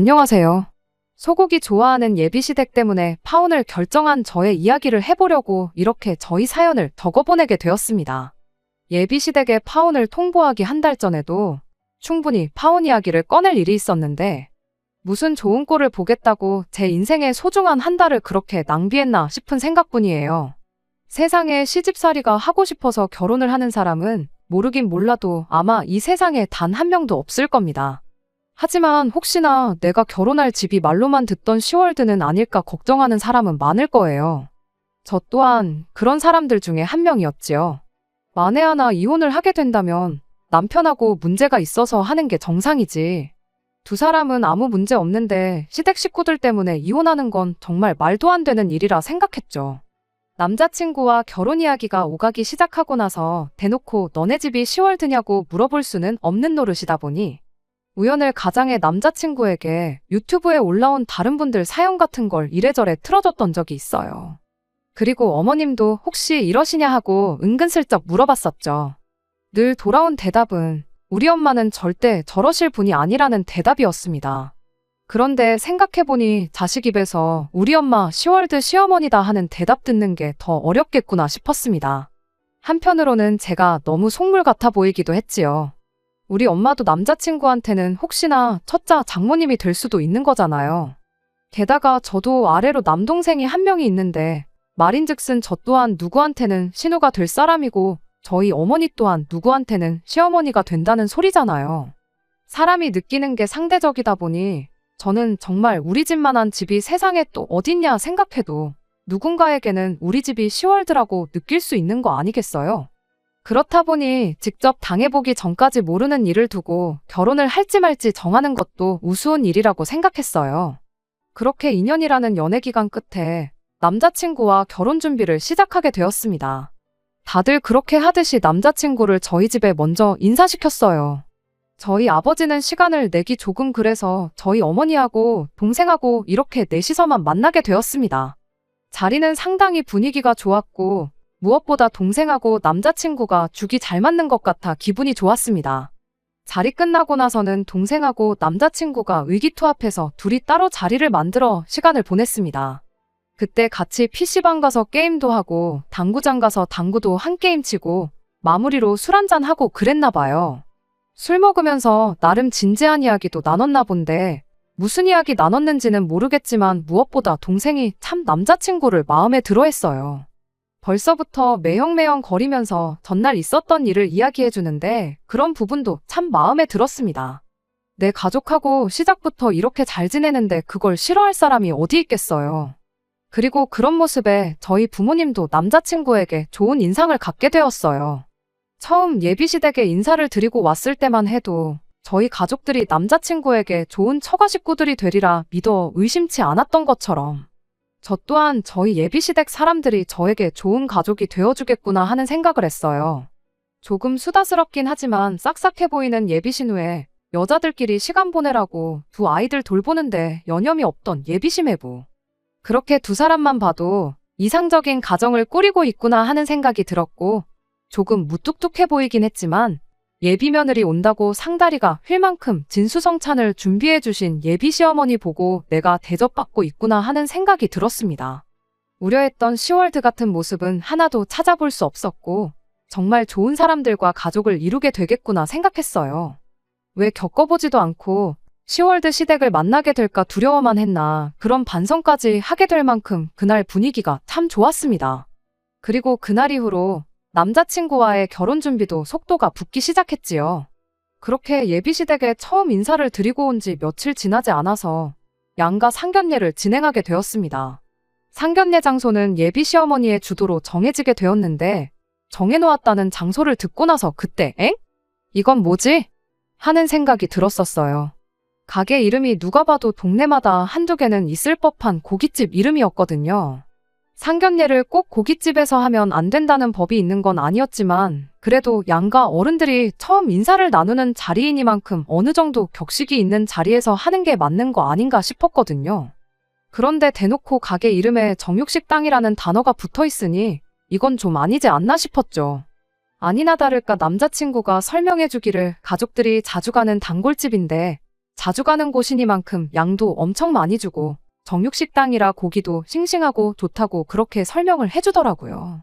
안녕하세요. 소고기 좋아하는 예비시댁 때문에 파혼을 결정한 저의 이야기를 해보려고 이렇게 저희 사연을 적어보내게 되었습니다. 예비시댁의 파혼을 통보하기 한 달 전에도 충분히 파혼 이야기를 꺼낼 일이 있었는데 무슨 좋은 꼴을 보겠다고 제 인생의 소중한 한 달을 그렇게 낭비했나 싶은 생각뿐이에요. 세상에 시집살이가 하고 싶어서 결혼을 하는 사람은 모르긴 몰라도 아마 이 세상에 단 한 명도 없을 겁니다. 하지만 혹시나 내가 결혼할 집이 말로만 듣던 시월드는 아닐까 걱정하는 사람은 많을 거예요. 저 또한 그런 사람들 중에 한 명이었지요. 만에 하나 이혼을 하게 된다면 남편하고 문제가 있어서 하는 게 정상이지. 두 사람은 아무 문제 없는데 시댁 식구들 때문에 이혼하는 건 정말 말도 안 되는 일이라 생각했죠. 남자친구와 결혼 이야기가 오가기 시작하고 나서 대놓고 너네 집이 시월드냐고 물어볼 수는 없는 노릇이다 보니 우연을 가장해 남자친구에게 유튜브에 올라온 다른 분들 사연 같은 걸 이래저래 틀어줬던 적이 있어요. 그리고 어머님도 혹시 이러시냐 하고 은근슬쩍 물어봤었죠. 늘 돌아온 대답은 우리 엄마는 절대 저러실 분이 아니라는 대답이었습니다. 그런데 생각해보니 자식 입에서 우리 엄마 시월드 시어머니다 하는 대답 듣는 게 더 어렵겠구나 싶었습니다. 한편으로는 제가 너무 속물 같아 보이기도 했지요. 우리 엄마도 남자친구한테는 혹시나 첫자 장모님이 될 수도 있는 거잖아요. 게다가 저도 아래로 남동생이 한 명이 있는데 말인즉슨 저 또한 누구한테는 신우가 될 사람이고 저희 어머니 또한 누구한테는 시어머니가 된다는 소리잖아요. 사람이 느끼는 게 상대적이다 보니 저는 정말 우리 집만한 집이 세상에 또 어딨냐 생각해도 누군가에게는 우리 집이 시월드라고 느낄 수 있는 거 아니겠어요? 그렇다 보니 직접 당해보기 전까지 모르는 일을 두고 결혼을 할지 말지 정하는 것도 우스운 일이라고 생각했어요. 그렇게 2년이라는 연애 기간 끝에 남자친구와 결혼 준비를 시작하게 되었습니다. 다들 그렇게 하듯이 남자친구를 저희 집에 먼저 인사시켰어요. 저희 아버지는 시간을 내기 조금 그래서 저희 어머니하고 동생하고 이렇게 넷이서만 만나게 되었습니다. 자리는 상당히 분위기가 좋았고 무엇보다 동생하고 남자친구가 죽이 잘 맞는 것 같아 기분이 좋았습니다. 자리 끝나고 나서는 동생하고 남자친구가 의기투합해서 둘이 따로 자리를 만들어 시간을 보냈습니다. 그때 같이 PC방 가서 게임도 하고 당구장 가서 당구도 한 게임 치고 마무리로 술 한잔 하고 그랬나 봐요. 술 먹으면서 나름 진지한 이야기도 나눴나 본데 무슨 이야기 나눴는지는 모르겠지만 무엇보다 동생이 참 남자친구를 마음에 들어 했어요. 벌써부터 매형매형 거리면서 전날 있었던 일을 이야기해 주는데 그런 부분도 참 마음에 들었습니다. 내 가족하고 시작부터 이렇게 잘 지내는데 그걸 싫어할 사람이 어디 있겠어요. 그리고 그런 모습에 저희 부모님도 남자친구에게 좋은 인상을 갖게 되었어요. 처음 예비시댁에 인사를 드리고 왔을 때만 해도 저희 가족들이 남자친구에게 좋은 처가 식구들이 되리라 믿어 의심치 않았던 것처럼 저 또한 저희 예비시댁 사람들이 저에게 좋은 가족이 되어주겠구나 하는 생각을 했어요. 조금 수다스럽긴 하지만 싹싹해 보이는 예비신우에 여자들끼리 시간 보내라고 두 아이들 돌보는데 여념이 없던 예비시매부. 그렇게 두 사람만 봐도 이상적인 가정을 꾸리고 있구나 하는 생각이 들었고 조금 무뚝뚝해 보이긴 했지만 예비며느리 온다고 상다리가 휠 만큼 진수성찬을 준비해 주신 예비시어머니 보고 내가 대접받고 있구나 하는 생각이 들었습니다. 우려했던 시월드 같은 모습은 하나도 찾아볼 수 없었고 정말 좋은 사람들과 가족을 이루게 되겠구나 생각했어요. 왜 겪어보지도 않고 시월드 시댁을 만나게 될까 두려워만 했나 그런 반성까지 하게 될 만큼 그날 분위기가 참 좋았습니다. 그리고 그날 이후로 남자친구와의 결혼 준비도 속도가 붙기 시작했지요. 그렇게 예비시댁에 처음 인사를 드리고 온 지 며칠 지나지 않아서 양가 상견례를 진행하게 되었습니다. 상견례 장소는 예비시어머니의 주도로 정해지게 되었는데 정해놓았다는 장소를 듣고 나서 그때 엥? 이건 뭐지? 하는 생각이 들었었어요. 가게 이름이 누가 봐도 동네마다 한두 개는 있을 법한 고깃집 이름이었거든요. 상견례를 꼭 고깃집에서 하면 안 된다는 법이 있는 건 아니었지만 그래도 양가 어른들이 처음 인사를 나누는 자리이니만큼 어느 정도 격식이 있는 자리에서 하는 게 맞는 거 아닌가 싶었거든요. 그런데 대놓고 가게 이름에 정육식당이라는 단어가 붙어 있으니 이건 좀 아니지 않나 싶었죠. 아니나 다를까 남자친구가 설명해 주기를 가족들이 자주 가는 단골집인데 자주 가는 곳이니만큼 양도 엄청 많이 주고 정육식당이라 고기도 싱싱하고 좋다고 그렇게 설명을 해주더라고요.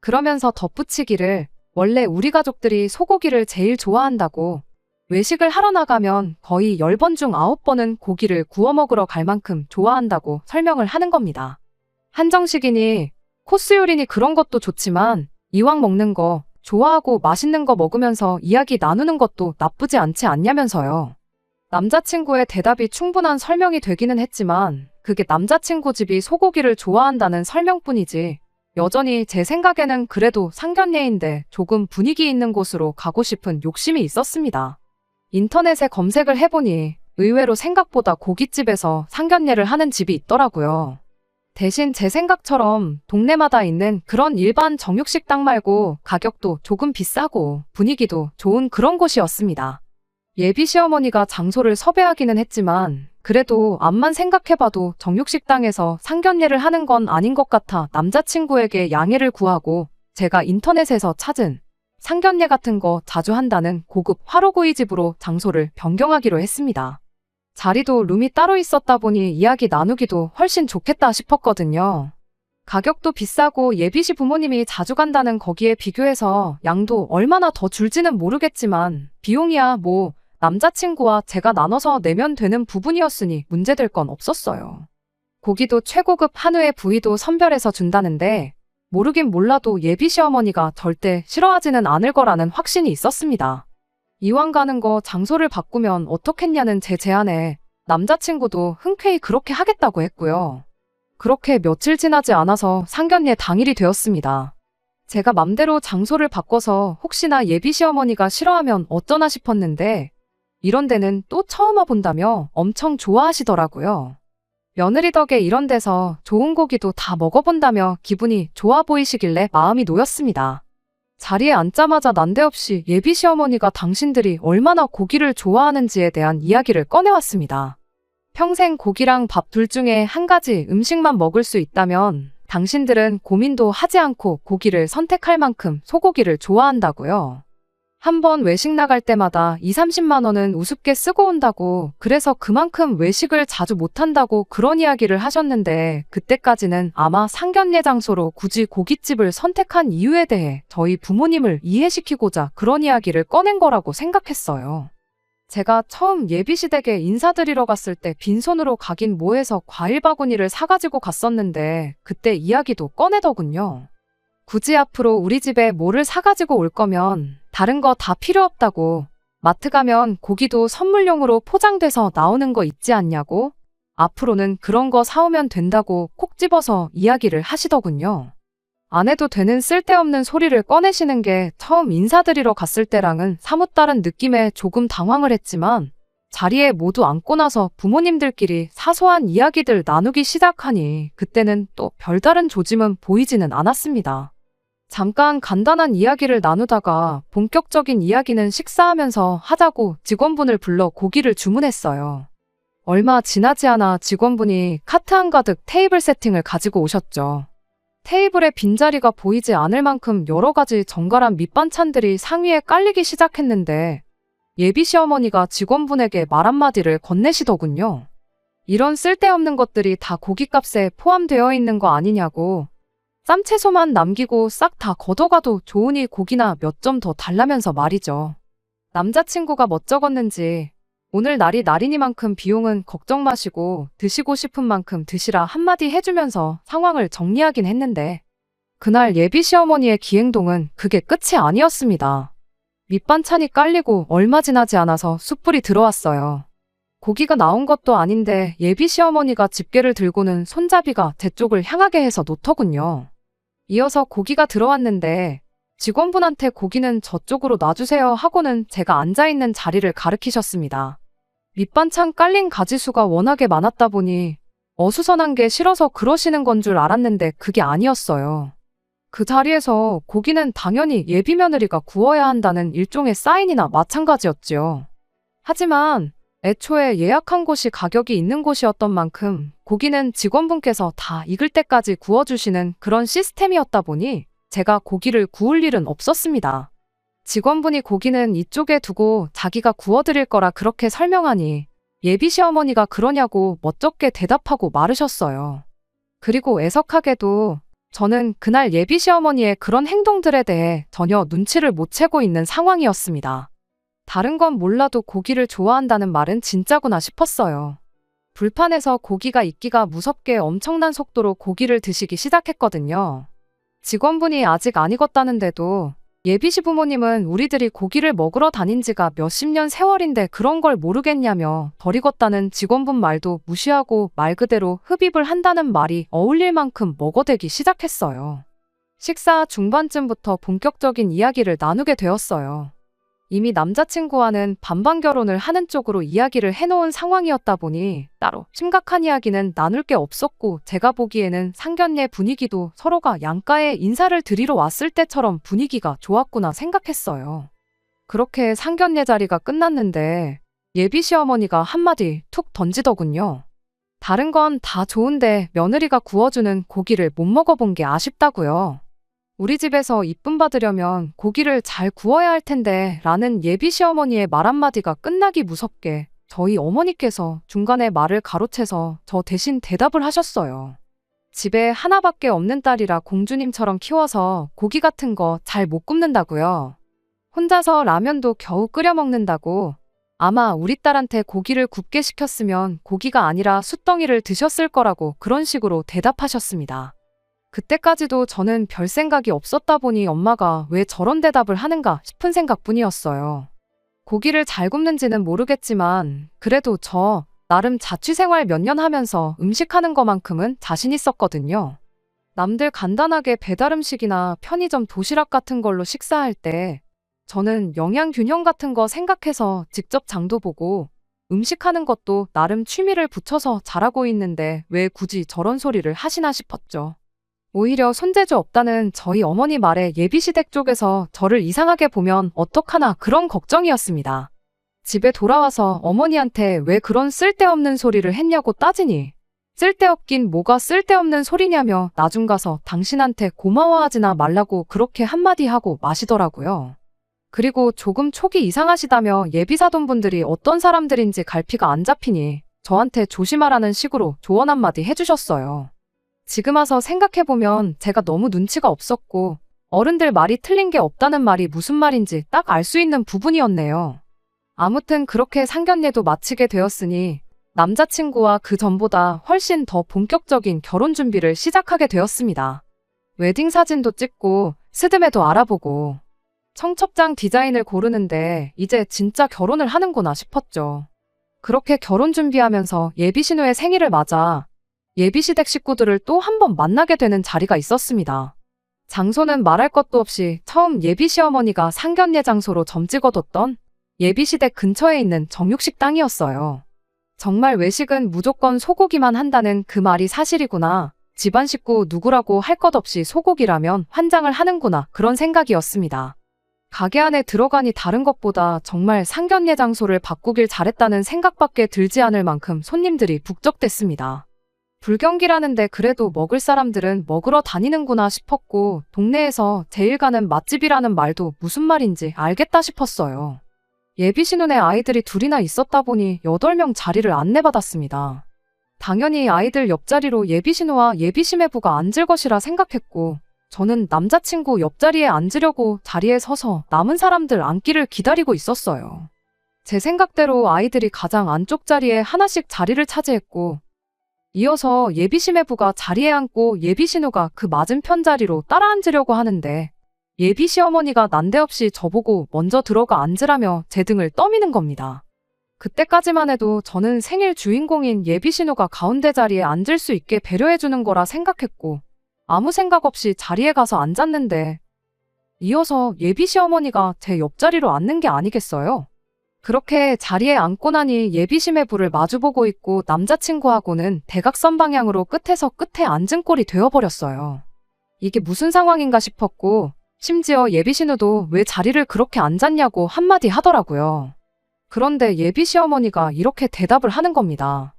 그러면서 덧붙이기를 원래 우리 가족들이 소고기를 제일 좋아한다고 외식을 하러 나가면 거의 10번 중 9번은 고기를 구워 먹으러 갈 만큼 좋아한다고 설명을 하는 겁니다. 한정식이니 코스 요리니 그런 것도 좋지만 이왕 먹는 거 좋아하고 맛있는 거 먹으면서 이야기 나누는 것도 나쁘지 않지 않냐면서요. 남자친구의 대답이 충분한 설명이 되기는 했지만 그게 남자친구 집이 소고기를 좋아한다는 설명뿐이지 여전히 제 생각에는 그래도 상견례인데 조금 분위기 있는 곳으로 가고 싶은 욕심이 있었습니다. 인터넷에 검색을 해보니 의외로 생각보다 고깃집에서 상견례를 하는 집이 있더라고요. 대신 제 생각처럼 동네마다 있는 그런 일반 정육식당 말고 가격도 조금 비싸고 분위기도 좋은 그런 곳이었습니다. 예비 시어머니가 장소를 섭외하기는 했지만 그래도 앞만 생각해봐도 정육식당에서 상견례를 하는 건 아닌 것 같아 남자친구에게 양해를 구하고 제가 인터넷에서 찾은 상견례 같은 거 자주 한다는 고급 화로구이 집으로 장소를 변경하기로 했습니다. 자리도 룸이 따로 있었다 보니 이야기 나누기도 훨씬 좋겠다 싶었거든요. 가격도 비싸고 예비시 부모님이 자주 간다는 거기에 비교해서 양도 얼마나 더 줄지는 모르겠지만 비용이야 뭐 남자친구와 제가 나눠서 내면 되는 부분이었으니 문제될 건 없었어요. 고기도 최고급 한우의 부위도 선별해서 준다는데 모르긴 몰라도 예비 시어머니가 절대 싫어하지는 않을 거라는 확신이 있었습니다. 이왕 가는 거 장소를 바꾸면 어떻겠냐는 제 제안에 남자친구도 흔쾌히 그렇게 하겠다고 했고요. 그렇게 며칠 지나지 않아서 상견례 당일이 되었습니다. 제가 맘대로 장소를 바꿔서 혹시나 예비 시어머니가 싫어하면 어쩌나 싶었는데 이런 데는 또 처음 와본다며 엄청 좋아하시더라고요. 며느리 덕에 이런 데서 좋은 고기도 다 먹어본다며 기분이 좋아 보이시길래 마음이 놓였습니다. 자리에 앉자마자 난데없이 예비 시어머니가 당신들이 얼마나 고기를 좋아하는지에 대한 이야기를 꺼내왔습니다. 평생 고기랑 밥 둘 중에 한 가지 음식만 먹을 수 있다면 당신들은 고민도 하지 않고 고기를 선택할 만큼 소고기를 좋아한다고요. 한번 외식 나갈 때마다 2, 30만 원은 우습게 쓰고 온다고 그래서 그만큼 외식을 자주 못한다고 그런 이야기를 하셨는데 그때까지는 아마 상견례 장소로 굳이 고깃집을 선택한 이유에 대해 저희 부모님을 이해시키고자 그런 이야기를 꺼낸 거라고 생각했어요. 제가 처음 예비시댁에 인사드리러 갔을 때 빈손으로 가긴 뭐해서 과일 바구니를 사가지고 갔었는데 그때 이야기도 꺼내더군요. 굳이 앞으로 우리 집에 뭐를 사가지고 올 거면 다른 거 다 필요 없다고 마트 가면 고기도 선물용으로 포장돼서 나오는 거 있지 않냐고 앞으로는 그런 거 사오면 된다고 콕 집어서 이야기를 하시더군요. 안 해도 되는 쓸데없는 소리를 꺼내시는 게 처음 인사드리러 갔을 때랑은 사뭇 다른 느낌에 조금 당황을 했지만 자리에 모두 앉고 나서 부모님들끼리 사소한 이야기들 나누기 시작하니 그때는 또 별다른 조짐은 보이지는 않았습니다. 잠깐 간단한 이야기를 나누다가 본격적인 이야기는 식사하면서 하자고 직원분을 불러 고기를 주문했어요. 얼마 지나지 않아 직원분이 카트 한가득 테이블 세팅을 가지고 오셨죠. 테이블에 빈자리가 보이지 않을 만큼 여러 가지 정갈한 밑반찬들이 상위에 깔리기 시작했는데 예비 시어머니가 직원분에게 말 한마디를 건네시더군요. 이런 쓸데없는 것들이 다 고깃값에 포함되어 있는 거 아니냐고 쌈채소만 남기고 싹 다 걷어가도 좋으니 고기나 몇 점 더 달라면서 말이죠. 남자친구가 멋쩍었는지 오늘 날이 날이니만큼 비용은 걱정 마시고 드시고 싶은 만큼 드시라 한마디 해주면서 상황을 정리하긴 했는데 그날 예비 시어머니의 기행동은 그게 끝이 아니었습니다. 밑반찬이 깔리고 얼마 지나지 않아서 숯불이 들어왔어요. 고기가 나온 것도 아닌데 예비 시어머니가 집게를 들고는 손잡이가 제 쪽을 향하게 해서 놓더군요. 이어서 고기가 들어왔는데 직원분한테 고기는 저쪽으로 놔주세요 하고는 제가 앉아있는 자리를 가리키셨습니다. 밑반찬 깔린 가지수가 워낙에 많았다 보니 어수선한 게 싫어서 그러시는 건 줄 알았는데 그게 아니었어요. 그 자리에서 고기는 당연히 예비 며느리가 구워야 한다는 일종의 사인이나 마찬가지였지요. 하지만 애초에 예약한 곳이 가격이 있는 곳이었던 만큼 고기는 직원분께서 다 익을 때까지 구워주시는 그런 시스템이었다 보니 제가 고기를 구울 일은 없었습니다. 직원분이 고기는 이쪽에 두고 자기가 구워드릴 거라 그렇게 설명하니 예비 시어머니가 그러냐고 멋쩍게 대답하고 마르셨어요. 그리고 애석하게도 저는 그날 예비 시어머니의 그런 행동들에 대해 전혀 눈치를 못 채고 있는 상황이었습니다. 다른 건 몰라도 고기를 좋아한다는 말은 진짜구나 싶었어요. 불판에서 고기가 익기가 무섭게 엄청난 속도로 고기를 드시기 시작했거든요. 직원분이 아직 안 익었다는데도 예비 시부모님은 우리들이 고기를 먹으러 다닌 지가 몇십 년 세월인데 그런 걸 모르겠냐며 덜 익었다는 직원분 말도 무시하고 말 그대로 흡입을 한다는 말이 어울릴 만큼 먹어대기 시작했어요. 식사 중반쯤부터 본격적인 이야기를 나누게 되었어요. 이미 남자친구와는 반반 결혼을 하는 쪽으로 이야기를 해놓은 상황이었다 보니 따로 심각한 이야기는 나눌 게 없었고, 제가 보기에는 상견례 분위기도 서로가 양가에 인사를 드리러 왔을 때처럼 분위기가 좋았구나 생각했어요. 그렇게 상견례 자리가 끝났는데 예비 시어머니가 한마디 툭 던지더군요. 다른 건 다 좋은데 며느리가 구워주는 고기를 못 먹어본 게 아쉽다고요. 우리 집에서 이쁨 받으려면 고기를 잘 구워야 할 텐데 라는 예비 시어머니의 말 한마디가 끝나기 무섭게 저희 어머니께서 중간에 말을 가로채서 저 대신 대답을 하셨어요. 집에 하나밖에 없는 딸이라 공주님처럼 키워서 고기 같은 거 잘 못 굽는다고요. 혼자서 라면도 겨우 끓여 먹는다고. 아마 우리 딸한테 고기를 굽게 시켰으면 고기가 아니라 숯덩이를 드셨을 거라고 그런 식으로 대답하셨습니다. 그때까지도 저는 별 생각이 없었다 보니 엄마가 왜 저런 대답을 하는가 싶은 생각뿐이었어요. 고기를 잘 굽는지는 모르겠지만 그래도 저 나름 자취생활 몇 년 하면서 음식하는 것만큼은 자신 있었거든요. 남들 간단하게 배달음식이나 편의점 도시락 같은 걸로 식사할 때 저는 영양균형 같은 거 생각해서 직접 장도 보고 음식하는 것도 나름 취미를 붙여서 잘하고 있는데 왜 굳이 저런 소리를 하시나 싶었죠. 오히려 손재주 없다는 저희 어머니 말에 예비시댁 쪽에서 저를 이상하게 보면 어떡하나 그런 걱정이었습니다. 집에 돌아와서 어머니한테 왜 그런 쓸데없는 소리를 했냐고 따지니 쓸데없긴 뭐가 쓸데없는 소리냐며 나중 가서 당신한테 고마워하지나 말라고 그렇게 한마디 하고 마시더라고요. 그리고 조금 촉이 이상하시다며 예비사돈분들이 어떤 사람들인지 갈피가 안 잡히니 저한테 조심하라는 식으로 조언 한마디 해주셨어요. 지금 와서 생각해보면 제가 너무 눈치가 없었고 어른들 말이 틀린 게 없다는 말이 무슨 말인지 딱 알 수 있는 부분이었네요. 아무튼 그렇게 상견례도 마치게 되었으니 남자친구와 그 전보다 훨씬 더 본격적인 결혼 준비를 시작하게 되었습니다. 웨딩 사진도 찍고 스드메도 알아보고 청첩장 디자인을 고르는데 이제 진짜 결혼을 하는구나 싶었죠. 그렇게 결혼 준비하면서 예비신우의 생일을 맞아 예비시댁 식구들을 또 한 번 만나게 되는 자리가 있었습니다. 장소는 말할 것도 없이 처음 예비시어머니가 상견례 장소로 점 찍어뒀던 예비시댁 근처에 있는 정육식당이었어요. 정말 외식은 무조건 소고기만 한다는 그 말이 사실이구나. 집안 식구 누구라고 할 것 없이 소고기라면 환장을 하는구나, 그런 생각이었습니다. 가게 안에 들어가니 다른 것보다 정말 상견례 장소를 바꾸길 잘했다는 생각밖에 들지 않을 만큼 손님들이 북적댔습니다. 불경기라는데 그래도 먹을 사람들은 먹으러 다니는구나 싶었고 동네에서 제일 가는 맛집이라는 말도 무슨 말인지 알겠다 싶었어요. 예비신혼에 아이들이 둘이나 있었다 보니 8명 자리를 안내받았습니다. 당연히 아이들 옆자리로 예비신우와 예비시매부가 앉을 것이라 생각했고 저는 남자친구 옆자리에 앉으려고 자리에 서서 남은 사람들 앉기를 기다리고 있었어요. 제 생각대로 아이들이 가장 안쪽 자리에 하나씩 자리를 차지했고 이어서 예비시매부가 자리에 앉고 예비신우가 그 맞은편 자리로 따라 앉으려고 하는데 예비시어머니가 난데없이 저보고 먼저 들어가 앉으라며 제 등을 떠미는 겁니다. 그때까지만 해도 저는 생일 주인공인 예비신우가 가운데 자리에 앉을 수 있게 배려해주는 거라 생각했고 아무 생각 없이 자리에 가서 앉았는데 이어서 예비시어머니가 제 옆자리로 앉는 게 아니겠어요? 그렇게 자리에 앉고 나니 예비시매부를 마주보고 있고 남자친구하고는 대각선 방향으로 끝에서 끝에 앉은 꼴이 되어버렸어요. 이게 무슨 상황인가 싶었고 심지어 예비신우도 왜 자리를 그렇게 앉았냐고 한마디 하더라고요. 그런데 예비시어머니가 이렇게 대답을 하는 겁니다.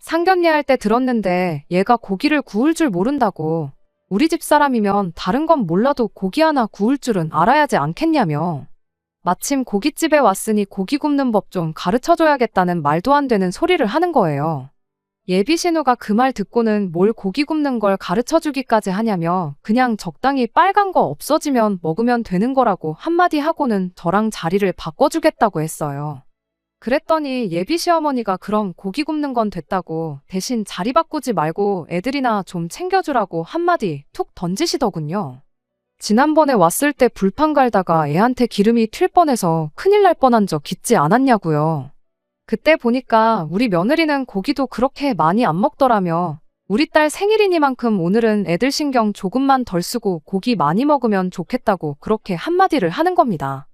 상견례 할 때 들었는데 얘가 고기를 구울 줄 모른다고. 우리 집 사람이면 다른 건 몰라도 고기 하나 구울 줄은 알아야지 않겠냐며. 마침 고깃집에 왔으니 고기 굽는 법 좀 가르쳐줘야겠다는 말도 안 되는 소리를 하는 거예요. 예비 신우가 그 말 듣고는 뭘 고기 굽는 걸 가르쳐주기까지 하냐며 그냥 적당히 빨간 거 없어지면 먹으면 되는 거라고 한마디 하고는 저랑 자리를 바꿔주겠다고 했어요. 그랬더니 예비 시어머니가 그럼 고기 굽는 건 됐다고 대신 자리 바꾸지 말고 애들이나 좀 챙겨주라고 한마디 툭 던지시더군요. 지난번에 왔을 때 불판 갈다가 애한테 기름이 튈 뻔해서 큰일 날 뻔한 적 있지 않았냐고요. 그때 보니까 우리 며느리는 고기도 그렇게 많이 안 먹더라며 우리 딸 생일이니만큼 오늘은 애들 신경 조금만 덜 쓰고 고기 많이 먹으면 좋겠다고 그렇게 한마디를 하는 겁니다.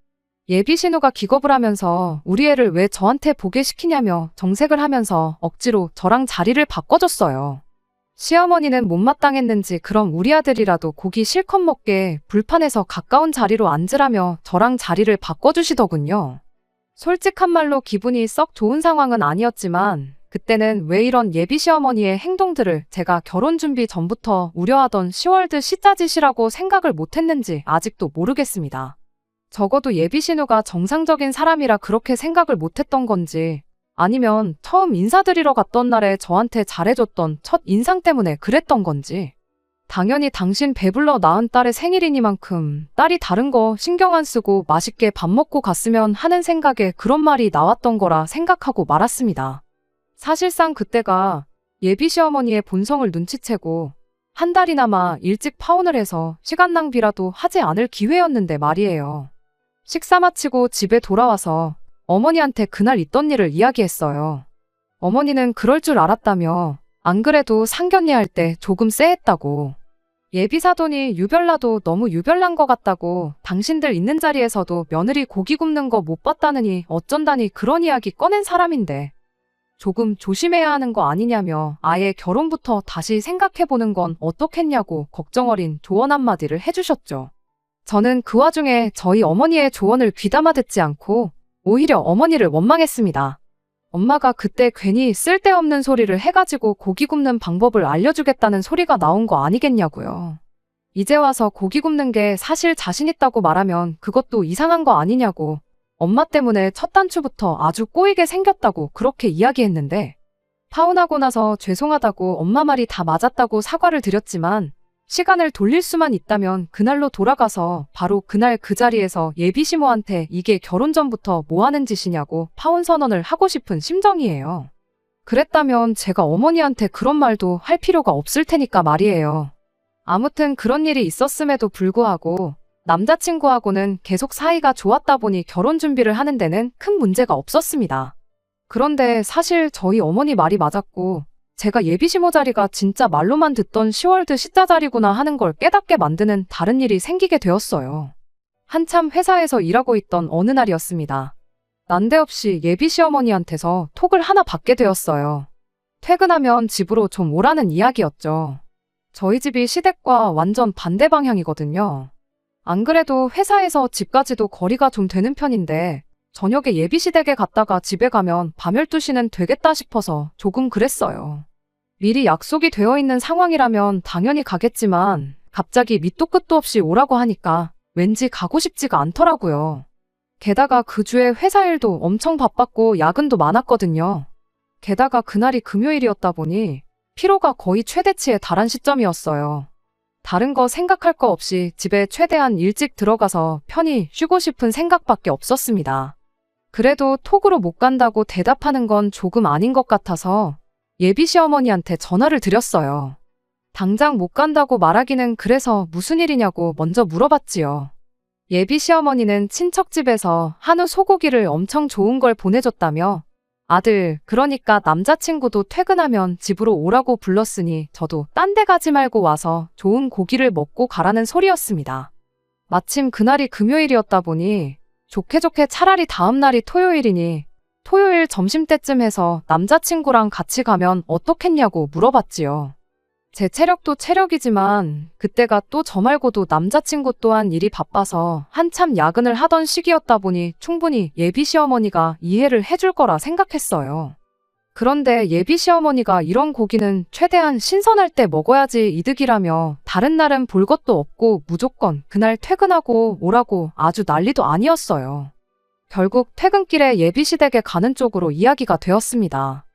예비 신우가 기겁을 하면서 우리 애를 왜 저한테 보게 시키냐며 정색을 하면서 억지로 저랑 자리를 바꿔줬어요. 시어머니는 못마땅했는지 그럼 우리 아들이라도 고기 실컷 먹게 불판에서 가까운 자리로 앉으라며 저랑 자리를 바꿔주시더군요. 솔직한 말로 기분이 썩 좋은 상황은 아니었지만 그때는 왜 이런 예비 시어머니의 행동들을 제가 결혼 준비 전부터 우려하던 시월드 시짜짓이라고 생각을 못했는지 아직도 모르겠습니다. 적어도 예비 신우가 정상적인 사람이라 그렇게 생각을 못했던 건지 아니면 처음 인사드리러 갔던 날에 저한테 잘해줬던 첫 인상 때문에 그랬던 건지 당연히 당신 배불러 낳은 딸의 생일이니만큼 딸이 다른 거 신경 안 쓰고 맛있게 밥 먹고 갔으면 하는 생각에 그런 말이 나왔던 거라 생각하고 말았습니다. 사실상 그때가 예비 시어머니의 본성을 눈치채고 한 달이나마 일찍 파혼을 해서 시간 낭비라도 하지 않을 기회였는데 말이에요. 식사 마치고 집에 돌아와서 어머니한테 그날 있던 일을 이야기했어요. 어머니는 그럴 줄 알았다며 안 그래도 상견례 할 때 조금 쎄했다고. 예비 사돈이 유별나도 너무 유별난 것 같다고 당신들 있는 자리에서도 며느리 고기 굽는 거 못 봤다느니 어쩐다니 그런 이야기 꺼낸 사람인데 조금 조심해야 하는 거 아니냐며 아예 결혼부터 다시 생각해보는 건 어떻겠냐고 걱정 어린 조언 한마디를 해주셨죠. 저는 그 와중에 저희 어머니의 조언을 귀담아 듣지 않고 오히려 어머니를 원망했습니다. 엄마가 그때 괜히 쓸데없는 소리를 해가지고 고기 굽는 방법을 알려주겠다는 소리가 나온 거 아니겠냐고요. 이제 와서 고기 굽는 게 사실 자신 있다고 말하면 그것도 이상한 거 아니냐고 엄마 때문에 첫 단추부터 아주 꼬이게 생겼다고 그렇게 이야기했는데 파혼하고 나서 죄송하다고 엄마 말이 다 맞았다고 사과를 드렸지만 시간을 돌릴 수만 있다면 그날로 돌아가서 바로 그날 그 자리에서 예비 시모한테 이게 결혼 전부터 뭐 하는 짓이냐고 파혼 선언을 하고 싶은 심정이에요. 그랬다면 제가 어머니한테 그런 말도 할 필요가 없을 테니까 말이에요. 아무튼 그런 일이 있었음에도 불구하고 남자친구하고는 계속 사이가 좋았다 보니 결혼 준비를 하는 데는 큰 문제가 없었습니다. 그런데 사실 저희 어머니 말이 맞았고 제가 예비시모 자리가 진짜 말로만 듣던 시월드 시자 자리구나 하는 걸 깨닫게 만드는 다른 일이 생기게 되었어요. 한참 회사에서 일하고 있던 어느 날이었습니다. 난데없이 예비시어머니한테서 톡을 하나 받게 되었어요. 퇴근하면 집으로 좀 오라는 이야기였죠. 저희 집이 시댁과 완전 반대 방향이거든요. 안 그래도 회사에서 집까지도 거리가 좀 되는 편인데 저녁에 예비시댁에 갔다가 집에 가면 밤 12시는 되겠다 싶어서 조금 그랬어요. 미리 약속이 되어 있는 상황이라면 당연히 가겠지만 갑자기 밑도 끝도 없이 오라고 하니까 왠지 가고 싶지가 않더라고요. 게다가 그 주에 회사 일도 엄청 바빴고 야근도 많았거든요. 게다가 그날이 금요일이었다 보니 피로가 거의 최대치에 달한 시점이었어요. 다른 거 생각할 거 없이 집에 최대한 일찍 들어가서 편히 쉬고 싶은 생각밖에 없었습니다. 그래도 톡으로 못 간다고 대답하는 건 조금 아닌 것 같아서 예비 시어머니한테 전화를 드렸어요. 당장 못 간다고 말하기는 그래서 무슨 일이냐고 먼저 물어봤지요. 예비 시어머니는 친척 집에서 한우 소고기를 엄청 좋은 걸 보내줬다며 아들, 그러니까 남자친구도 퇴근하면 집으로 오라고 불렀으니 저도 딴 데 가지 말고 와서 좋은 고기를 먹고 가라는 소리였습니다. 마침 그날이 금요일이었다 보니 좋게 차라리 다음 날이 토요일이니 토요일 점심때쯤 해서 남자친구랑 같이 가면 어떻겠냐고 물어봤지요. 제 체력도 체력이지만 그때가 또 저 말고도 남자친구 또한 일이 바빠서 한참 야근을 하던 시기였다 보니 충분히 예비 시어머니가 이해를 해줄 거라 생각했어요. 그런데 예비 시어머니가 이런 고기는 최대한 신선할 때 먹어야지 이득이라며 다른 날은 볼 것도 없고 무조건 그날 퇴근하고 오라고 아주 난리도 아니었어요. 결국 퇴근길에 예비시댁에 가는 쪽으로 이야기가 되었습니다.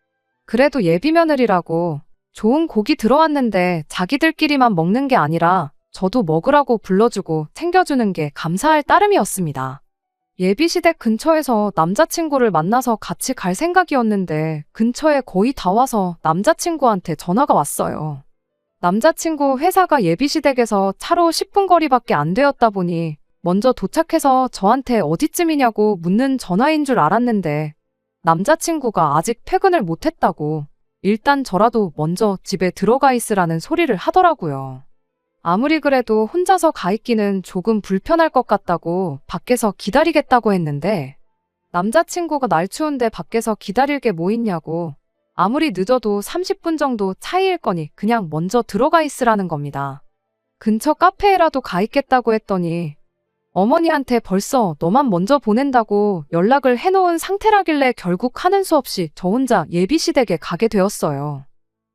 그래도 예비 며느리라고 좋은 고기 들어왔는데 자기들끼리만 먹는 게 아니라 저도 먹으라고 불러주고 챙겨주는 게 감사할 따름이었습니다. 예비시댁 근처에서 남자친구를 만나서 같이 갈 생각이었는데 근처에 거의 다 와서 남자친구한테 전화가 왔어요. 남자친구 회사가 예비시댁에서 차로 10분 거리밖에 안 되었다 보니 먼저 도착해서 저한테 어디쯤이냐고 묻는 전화인 줄 알았는데 남자친구가 아직 퇴근을 못했다고 일단 저라도 먼저 집에 들어가 있으라는 소리를 하더라고요. 아무리 그래도 혼자서 가 있기는 조금 불편할 것 같다고 밖에서 기다리겠다고 했는데 남자친구가 날 추운데 밖에서 기다릴 게 뭐 있냐고 아무리 늦어도 30분 정도 차이일 거니 그냥 먼저 들어가 있으라는 겁니다. 근처 카페에라도 가 있겠다고 했더니 어머니한테 벌써 너만 먼저 보낸다고 연락을 해놓은 상태라길래 결국 하는 수 없이 저 혼자 예비시댁에 가게 되었어요.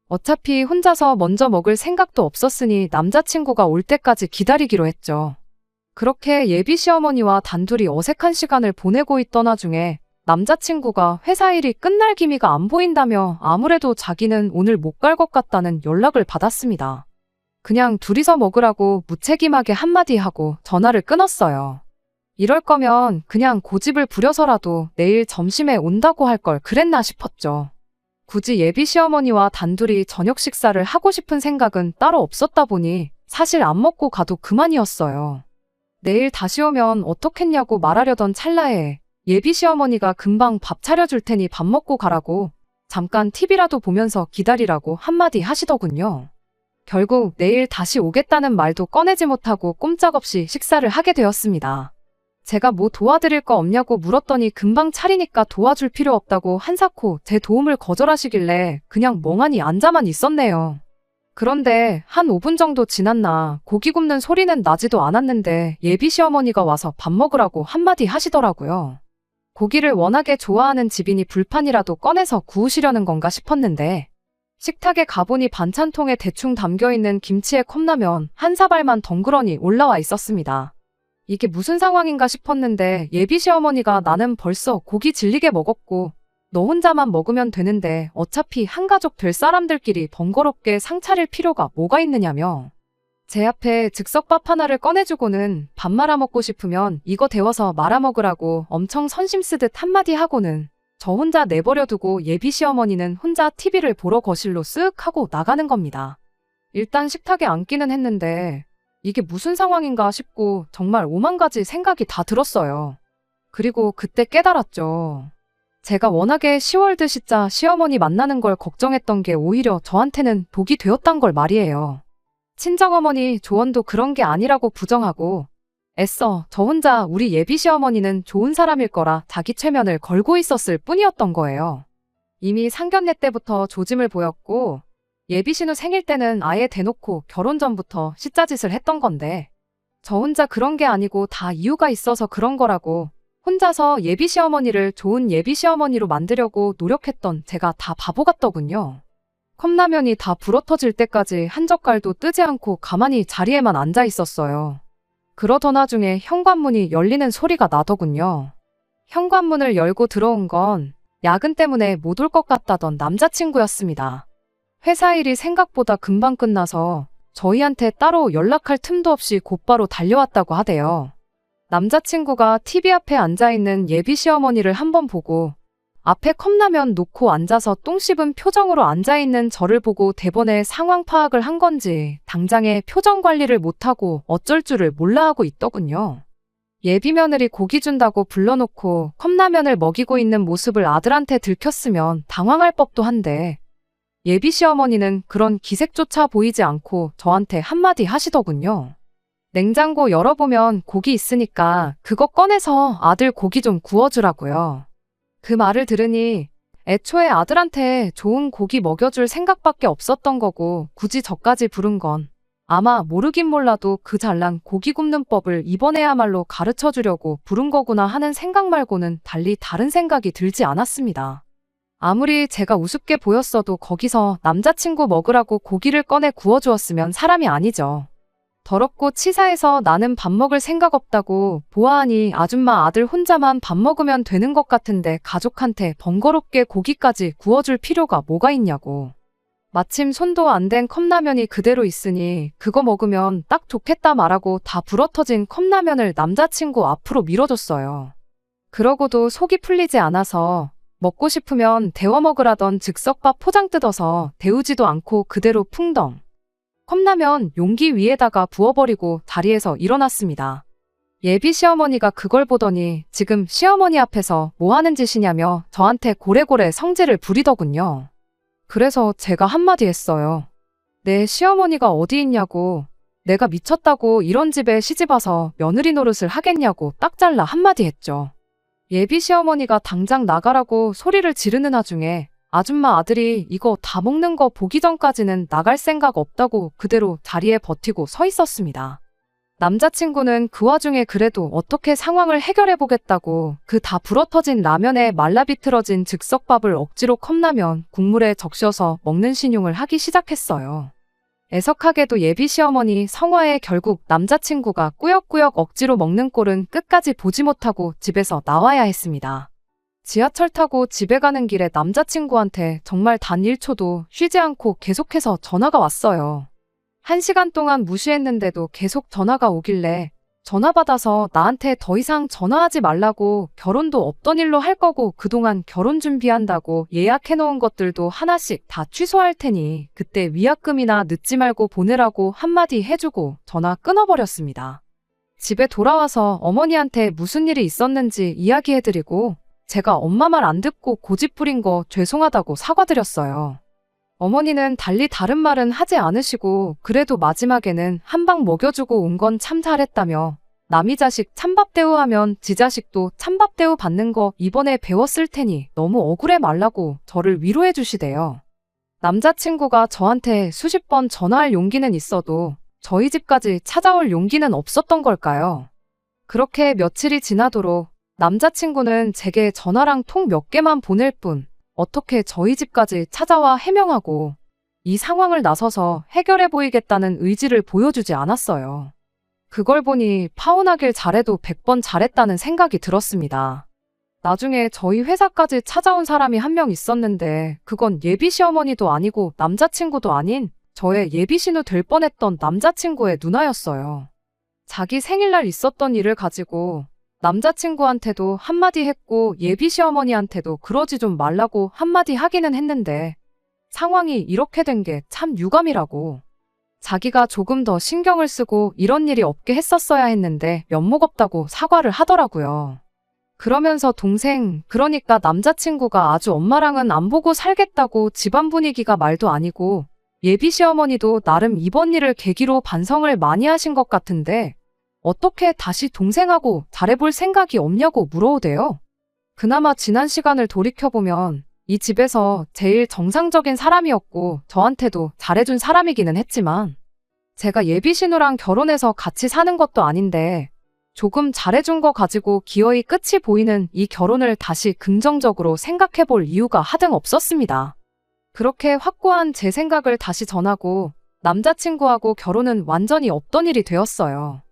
어차피 혼자서 먼저 먹을 생각도 없었으니 남자친구가 올 때까지 기다리기로 했죠. 그렇게 예비 시어머니와 단둘이 어색한 시간을 보내고 있던 와중에 남자친구가 회사 일이 끝날 기미가 안 보인다며 아무래도 자기는 오늘 못 갈 것 같다는 연락을 받았습니다. 그냥 둘이서 먹으라고 무책임하게 한마디 하고 전화를 끊었어요. 이럴 거면 그냥 고집을 부려서라도 내일 점심에 온다고 할 걸 그랬나 싶었죠. 굳이 예비 시어머니와 단둘이 저녁 식사를 하고 싶은 생각은 따로 없었다 보니 사실 안 먹고 가도 그만이었어요. 내일 다시 오면 어떻겠냐고 말하려던 찰나에 예비 시어머니가 금방 밥 차려줄 테니 밥 먹고 가라고 잠깐 TV라도 보면서 기다리라고 한마디 하시더군요. 결국 내일 다시 오겠다는 말도 꺼내지 못하고 꼼짝없이 식사를 하게 되었습니다. 제가 뭐 도와드릴 거 없냐고 물었더니 금방 차리니까 도와줄 필요 없다고 한사코 제 도움을 거절하시길래 그냥 멍하니 앉아만 있었네요. 그런데 한 5분 정도 지났나 고기 굽는 소리는 나지도 않았는데 예비 시어머니가 와서 밥 먹으라고 한마디 하시더라고요. 고기를 워낙에 좋아하는 집이니 불판이라도 꺼내서 구우시려는 건가 싶었는데 식탁에 가보니 반찬통에 대충 담겨있는 김치에 컵라면 한 사발만 덩그러니 올라와 있었습니다. 이게 무슨 상황인가 싶었는데 예비 시어머니가 나는 벌써 고기 질리게 먹었고 너 혼자만 먹으면 되는데 어차피 한 가족 될 사람들끼리 번거롭게 상 차릴 필요가 뭐가 있느냐며 제 앞에 즉석밥 하나를 꺼내주고는 밥 말아먹고 싶으면 이거 데워서 말아먹으라고 엄청 선심 쓰듯 한마디 하고는 저 혼자 내버려 두고 예비 시어머니는 혼자 TV를 보러 거실로 쓱 하고 나가는 겁니다. 일단 식탁에 앉기는 했는데 이게 무슨 상황인가 싶고 정말 오만 가지 생각이 다 들었어요. 그리고 그때 깨달았죠. 제가 워낙에 10월 시자 시어머니 만나는 걸 걱정했던 게 오히려 저한테는 독이 되었단 걸 말이에요. 친정어머니 조언도 그런 게 아니라고 부정하고 애써 저 혼자 우리 예비 시어머니는 좋은 사람일 거라 자기 최면을 걸고 있었을 뿐이었던 거예요. 이미 상견례 때부터 조짐을 보였고 예비 신우 생일 때는 아예 대놓고 결혼 전부터 시짜짓을 했던 건데 저 혼자 그런 게 아니고 다 이유가 있어서 그런 거라고 혼자서 예비 시어머니를 좋은 예비 시어머니로 만들려고 노력했던 제가 다 바보 같더군요. 컵라면이 다 불어터질 때까지 한 젓갈도 뜨지 않고 가만히 자리에만 앉아 있었어요. 그러던 와중에 현관문이 열리는 소리가 나더군요. 현관문을 열고 들어온 건 야근 때문에 못 올 것 같다던 남자친구였습니다. 회사 일이 생각보다 금방 끝나서 저희한테 따로 연락할 틈도 없이 곧바로 달려왔다고 하대요. 남자친구가 TV 앞에 앉아있는 예비 시어머니를 한번 보고 앞에 컵라면 놓고 앉아서 똥 씹은 표정으로 앉아있는 저를 보고 대번에 상황 파악을 한 건지 당장에 표정 관리를 못하고 어쩔 줄을 몰라 하고 있더군요. 예비 며느리 고기 준다고 불러놓고 컵라면을 먹이고 있는 모습을 아들한테 들켰으면 당황할 법도 한데 예비 시어머니는 그런 기색조차 보이지 않고 저한테 한마디 하시더군요. 냉장고 열어보면 고기 있으니까 그거 꺼내서 아들 고기 좀 구워주라고요. 그 말을 들으니 애초에 아들한테 좋은 고기 먹여줄 생각밖에 없었던 거고 굳이 저까지 부른 건 아마 모르긴 몰라도 그 잘난 고기 굽는 법을 이번에야말로 가르쳐주려고 부른 거구나 하는 생각 말고는 달리 다른 생각이 들지 않았습니다. 아무리 제가 우습게 보였어도 거기서 남자친구 먹으라고 고기를 꺼내 구워주었으면 사람이 아니죠. 더럽고 치사해서 나는 밥 먹을 생각 없다고 보아하니 아줌마 아들 혼자만 밥 먹으면 되는 것 같은데 가족한테 번거롭게 고기까지 구워줄 필요가 뭐가 있냐고. 마침 손도 안 댄 컵라면이 그대로 있으니 그거 먹으면 딱 좋겠다 말하고 다 불어터진 컵라면을 남자친구 앞으로 밀어줬어요. 그러고도 속이 풀리지 않아서 먹고 싶으면 데워 먹으라던 즉석밥 포장 뜯어서 데우지도 않고 그대로 풍덩. 컵라면 용기 위에다가 부어버리고 자리에서 일어났습니다. 예비 시어머니가 그걸 보더니 지금 시어머니 앞에서 뭐 하는 짓이냐며 저한테 고래고래 성질을 부리더군요. 그래서 제가 한마디 했어요. 내 시어머니가 어디 있냐고, 내가 미쳤다고 이런 집에 시집와서 며느리 노릇을 하겠냐고 딱 잘라 한마디 했죠. 예비 시어머니가 당장 나가라고 소리를 지르는 와중에 아줌마 아들이 이거 다 먹는 거 보기 전까지는 나갈 생각 없다고 그대로 자리에 버티고 서 있었습니다. 남자친구는 그 와중에 그래도 어떻게 상황을 해결해 보겠다고 그 다 불어터진 라면에 말라비틀어진 즉석밥을 억지로 컵라면 국물에 적셔서 먹는 신용을 하기 시작했어요. 애석하게도 예비 시어머니 성화에 결국 남자친구가 꾸역꾸역 억지로 먹는 꼴은 끝까지 보지 못하고 집에서 나와야 했습니다. 지하철 타고 집에 가는 길에 남자친구한테 정말 단 1초도 쉬지 않고 계속해서 전화가 왔어요. 1시간 동안 무시했는데도 계속 전화가 오길래 전화 받아서 나한테 더 이상 전화하지 말라고, 결혼도 없던 일로 할 거고 그동안 결혼 준비한다고 예약해놓은 것들도 하나씩 다 취소할 테니 그때 위약금이나 늦지 말고 보내라고 한마디 해주고 전화 끊어버렸습니다. 집에 돌아와서 어머니한테 무슨 일이 있었는지 이야기해드리고 제가 엄마 말 안 듣고 고집 부린 거 죄송하다고 사과드렸어요. 어머니는 달리 다른 말은 하지 않으시고 그래도 마지막에는 한 방 먹여주고 온 건 참 잘했다며 남이 자식 찬밥 대우하면 지 자식도 찬밥 대우 받는 거 이번에 배웠을 테니 너무 억울해 말라고 저를 위로해 주시대요. 남자친구가 저한테 수십 번 전화할 용기는 있어도 저희 집까지 찾아올 용기는 없었던 걸까요? 그렇게 며칠이 지나도록 남자친구는 제게 전화랑 통 몇 개만 보낼 뿐 어떻게 저희 집까지 찾아와 해명하고 이 상황을 나서서 해결해 보이겠다는 의지를 보여주지 않았어요. 그걸 보니 파혼하길 잘해도 100번 잘했다는 생각이 들었습니다. 나중에 저희 회사까지 찾아온 사람이 한 명 있었는데 그건 예비 시어머니도 아니고 남자친구도 아닌 저의 예비 신우 될 뻔했던 남자친구의 누나였어요. 자기 생일날 있었던 일을 가지고 남자친구한테도 한마디 했고 예비 시어머니한테도 그러지 좀 말라고 한마디 하기는 했는데 상황이 이렇게 된 게 참 유감이라고. 자기가 조금 더 신경을 쓰고 이런 일이 없게 했었어야 했는데 면목 없다고 사과를 하더라고요. 그러면서 동생, 그러니까 남자친구가 아주 엄마랑은 안 보고 살겠다고 집안 분위기가 말도 아니고 예비 시어머니도 나름 이번 일을 계기로 반성을 많이 하신 것 같은데 어떻게 다시 동생하고 잘해볼 생각이 없냐고 물어오대요. 그나마 지난 시간을 돌이켜보면 이 집에서 제일 정상적인 사람이었고 저한테도 잘해준 사람이기는 했지만 제가 예비 신우랑 결혼해서 같이 사는 것도 아닌데 조금 잘해준 거 가지고 기어이 끝이 보이는 이 결혼을 다시 긍정적으로 생각해볼 이유가 하등 없었습니다. 그렇게 확고한 제 생각을 다시 전하고 남자친구하고 결혼은 완전히 없던 일이 되었어요.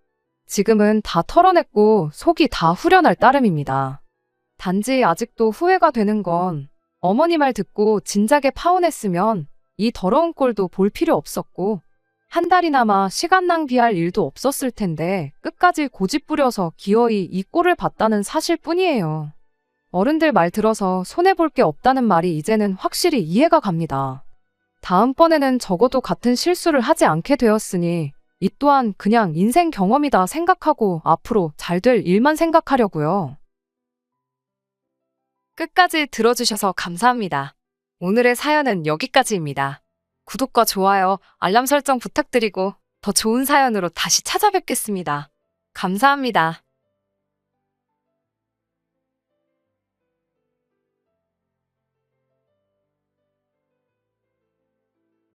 지금은 다 털어냈고 속이 다 후련할 따름입니다. 단지 아직도 후회가 되는 건 어머니 말 듣고 진작에 파혼했으면 이 더러운 꼴도 볼 필요 없었고 한 달이나마 시간 낭비할 일도 없었을 텐데 끝까지 고집 부려서 기어이 이 꼴을 봤다는 사실뿐이에요. 어른들 말 들어서 손해볼 게 없다는 말이 이제는 확실히 이해가 갑니다. 다음번에는 적어도 같은 실수를 하지 않게 되었으니 이 또한 그냥 인생 경험이다 생각하고 앞으로 잘 될 일만 생각하려고요. 끝까지 들어주셔서 감사합니다. 오늘의 사연은 여기까지입니다. 구독과 좋아요, 알람 설정 부탁드리고 더 좋은 사연으로 다시 찾아뵙겠습니다. 감사합니다.